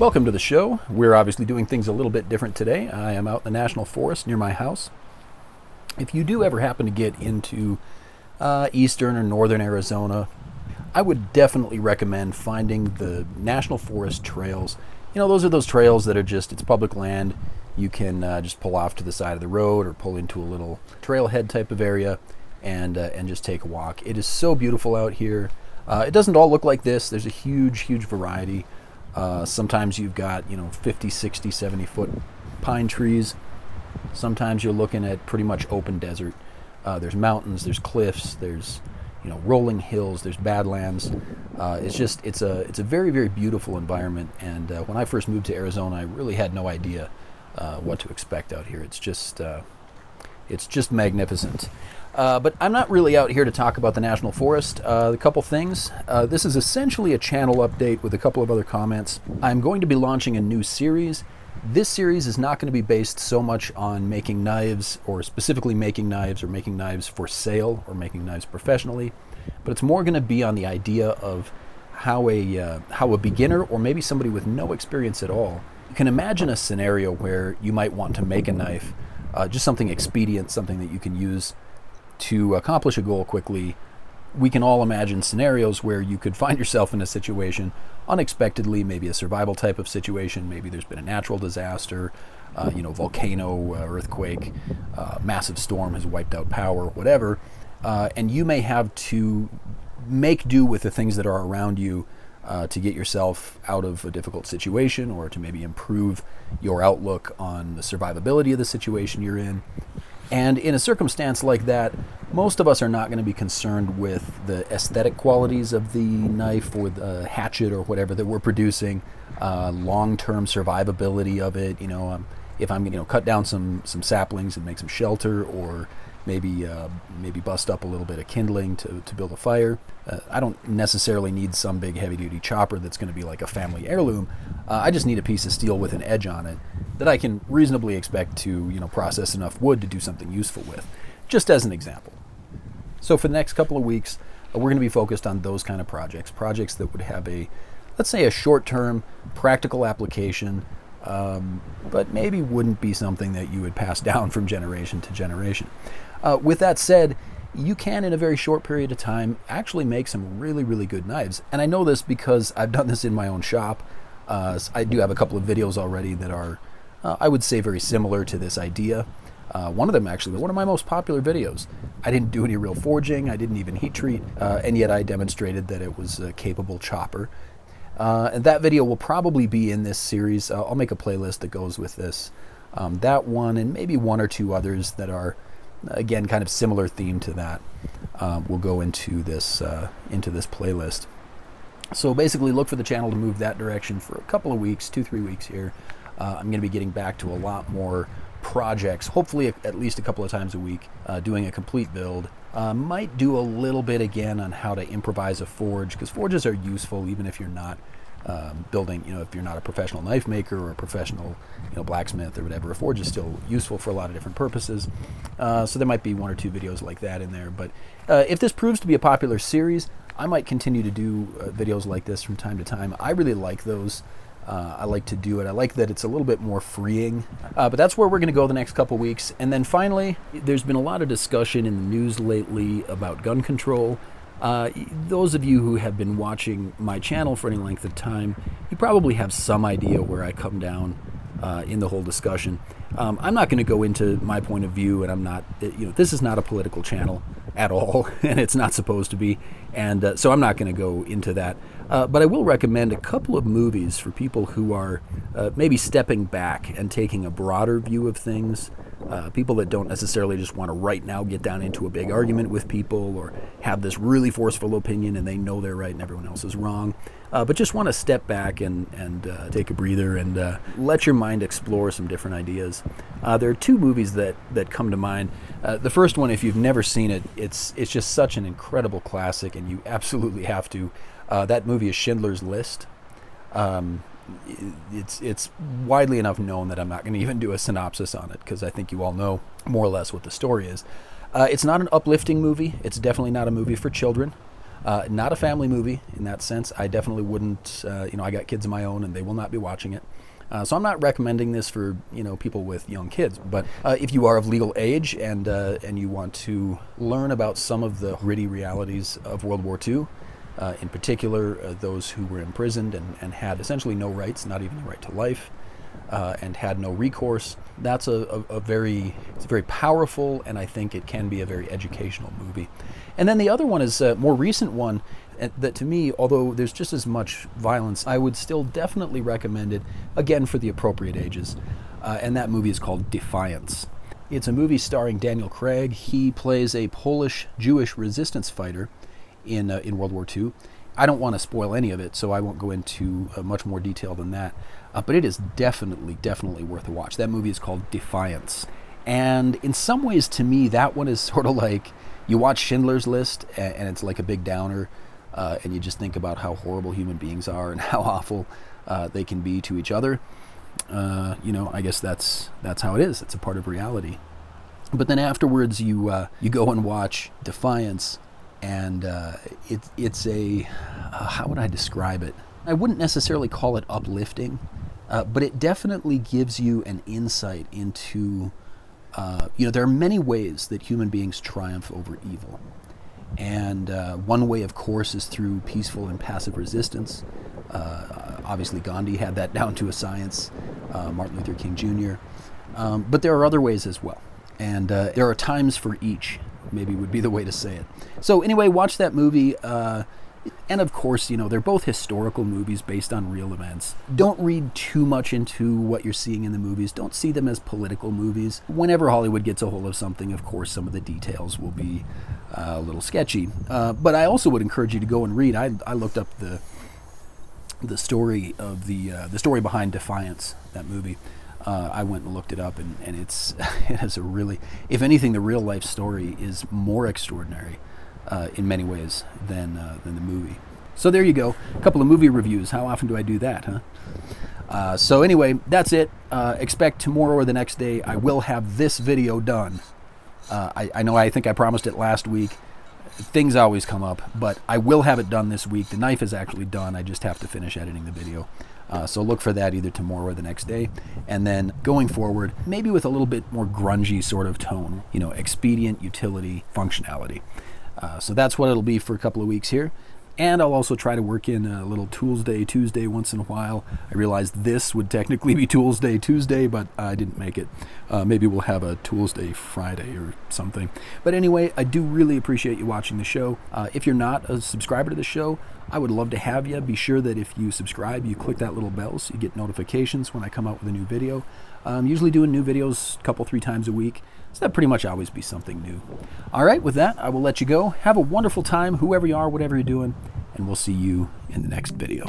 Welcome to the show. We're obviously doing things a little bit different today. I am out in the National Forest near my house. If you do ever happen to get into eastern or northern Arizona, I would definitely recommend finding the National Forest trails. You know, those are those trails that are just, it's public land. You can just pull off to the side of the road or pull into a little trailhead type of area and just take a walk. It is so beautiful out here. It doesn't all look like this. There's a huge variety. Sometimes you've got, 50, 60, 70 foot pine trees. Sometimes you're looking at pretty much open desert. There's mountains, there's cliffs, there's, rolling hills, there's badlands. It's a very beautiful environment. And when I first moved to Arizona, I really had no idea what to expect out here. It's just magnificent. But I'm not really out here to talk about the National Forest. A couple things. This is essentially a channel update with a couple of other comments. I'm going to be launching a new series. This series is not going to be based so much on making knives, or specifically making knives, or making knives for sale, or making knives professionally, but it's more going to be on the idea of how a beginner, or maybe somebody with no experience at all, you can imagine a scenario where you might want to make a knife, just something expedient, something that you can use to accomplish a goal quickly. We can all imagine scenarios where you could find yourself in a situation unexpectedly, maybe a survival type of situation. Maybe there's been a natural disaster, volcano, earthquake, massive storm has wiped out power, whatever. And you may have to make do with the things that are around you to get yourself out of a difficult situation, or to maybe improve your outlook on the survivability of the situation you're in. And in a circumstance like that, most of us are not going to be concerned with the aesthetic qualities of the knife or the hatchet or whatever that we're producing, long-term survivability of it. If I'm going to cut down some saplings and make some shelter, or maybe bust up a little bit of kindling to build a fire. I don't necessarily need some big heavy-duty chopper that's going to be like a family heirloom. I just need a piece of steel with an edge on it that I can reasonably expect to process enough wood to do something useful with, just as an example. So for the next couple of weeks, we're going to be focused on those kind of projects that would have let's say a short-term practical application, but maybe wouldn't be something that you would pass down from generation to generation. With that said, you can, in a very short period of time, actually make some really good knives. And I know this because I've done this in my own shop. I do have a couple of videos already that are, I would say, very similar to this idea. One of them actually was one of my most popular videos. I didn't do any real forging, I didn't even heat treat, and yet I demonstrated that it was a capable chopper. And that video will probably be in this series. I'll make a playlist that goes with this. That one, and maybe one or two others that are, again, kind of similar theme to that, will go into this playlist. So basically, look for the channel to move that direction for a couple of weeks, 2-3 weeks here. I'm going to be getting back to a lot more projects, hopefully at least a couple of times a week, doing a complete build. Might do a little bit again on how to improvise a forge, because forges are useful even if you're not building, if you're not a professional knife maker or a professional, blacksmith or whatever. A forge is still useful for a lot of different purposes. So there might be 1 or 2 videos like that in there. But if this proves to be a popular series, I might continue to do videos like this from time to time. I really like those. I like to do it. I like that it's a little bit more freeing. But that's where we're going to go the next couple weeks. And then finally, there's been a lot of discussion in the news lately about gun control. Those of you who have been watching my channel for any length of time, you probably have some idea where I come down in the whole discussion. I'm not going to go into my point of view, and I'm not, this is not a political channel at all, and it's not supposed to be, and so I'm not going to go into that. But I will recommend a couple of movies for people who are maybe stepping back and taking a broader view of things. People that don't necessarily just want to right now get down into a big argument with people, or have this really forceful opinion and they know they're right and everyone else is wrong, but just want to step back and take a breather and let your mind explore some different ideas. There are 2 movies that come to mind. The first one, if you've never seen it, it's just such an incredible classic, and you absolutely have to. That movie is Schindler's List. It's widely enough known that I'm not going to even do a synopsis on it, because I think you all know more or less what the story is. It's not an uplifting movie. It's definitely not a movie for children. Not a family movie in that sense. I definitely wouldn't, I got kids of my own and they will not be watching it. So I'm not recommending this for, people with young kids. But if you are of legal age and you want to learn about some of the gritty realities of World War II, in particular those who were imprisoned and had essentially no rights, not even a right to life, and had no recourse, that's it's a very powerful, and I think it can be a very educational movie. And then the other one is a more recent one that, to me, although there's just as much violence, I would still definitely recommend it, again, for the appropriate ages. And that movie is called Defiance. It's a movie starring Daniel Craig. He plays a Polish-Jewish resistance fighter in World War II. I don't want to spoil any of it, so I won't go into much more detail than that. But it is definitely worth a watch. That movie is called Defiance. And in some ways, to me, that one is sort of like, you watch Schindler's List, and it's like a big downer, and you just think about how horrible human beings are and how awful they can be to each other. I guess that's how it is. It's a part of reality. But then afterwards, you go and watch Defiance, and it's a how would I describe it? I wouldn't necessarily call it uplifting, but it definitely gives you an insight into there are many ways that human beings triumph over evil. And one way, of course, is through peaceful and passive resistance. Obviously, Gandhi had that down to a science, Martin Luther King Jr. But there are other ways as well. And there are times for each, maybe would be the way to say it. So anyway, watch that movie. And of course, they're both historical movies based on real events. Don't read too much into what you're seeing in the movies. Don't see them as political movies. Whenever Hollywood gets a hold of something, of course, some of the details will be a little sketchy. But I also would encourage you to go and read. I looked up the story of the story behind Defiance, that movie. I went and looked it up, and it has a really, if anything, the real life story is more extraordinary in many ways than the movie. So there you go, a couple of movie reviews. How often do I do that, huh? So anyway, that's it. Expect tomorrow or the next day I will have this video done. I think I promised it last week. Things always come up, but I will have it done this week. The knife is actually done. I just have to finish editing the video. So look for that either tomorrow or the next day. And then going forward, maybe with a little bit more grungy sort of tone, expedient, utility, functionality. So that's what it'll be for a couple of weeks here. And I'll also try to work in a little Tools Day Tuesday once in a while. I realized this would technically be Tools Day Tuesday, but I didn't make it. Maybe we'll have a Tools Day Friday or something. But anyway, I do really appreciate you watching the show. If you're not a subscriber to the show, I would love to have you. Be sure that if you subscribe, you click that little bell so you get notifications when I come out with a new video. I'm usually doing new videos a couple, 3 times a week. So that pretty much always be something new. All right, with that, I will let you go. Have a wonderful time, whoever you are, whatever you're doing, and we'll see you in the next video.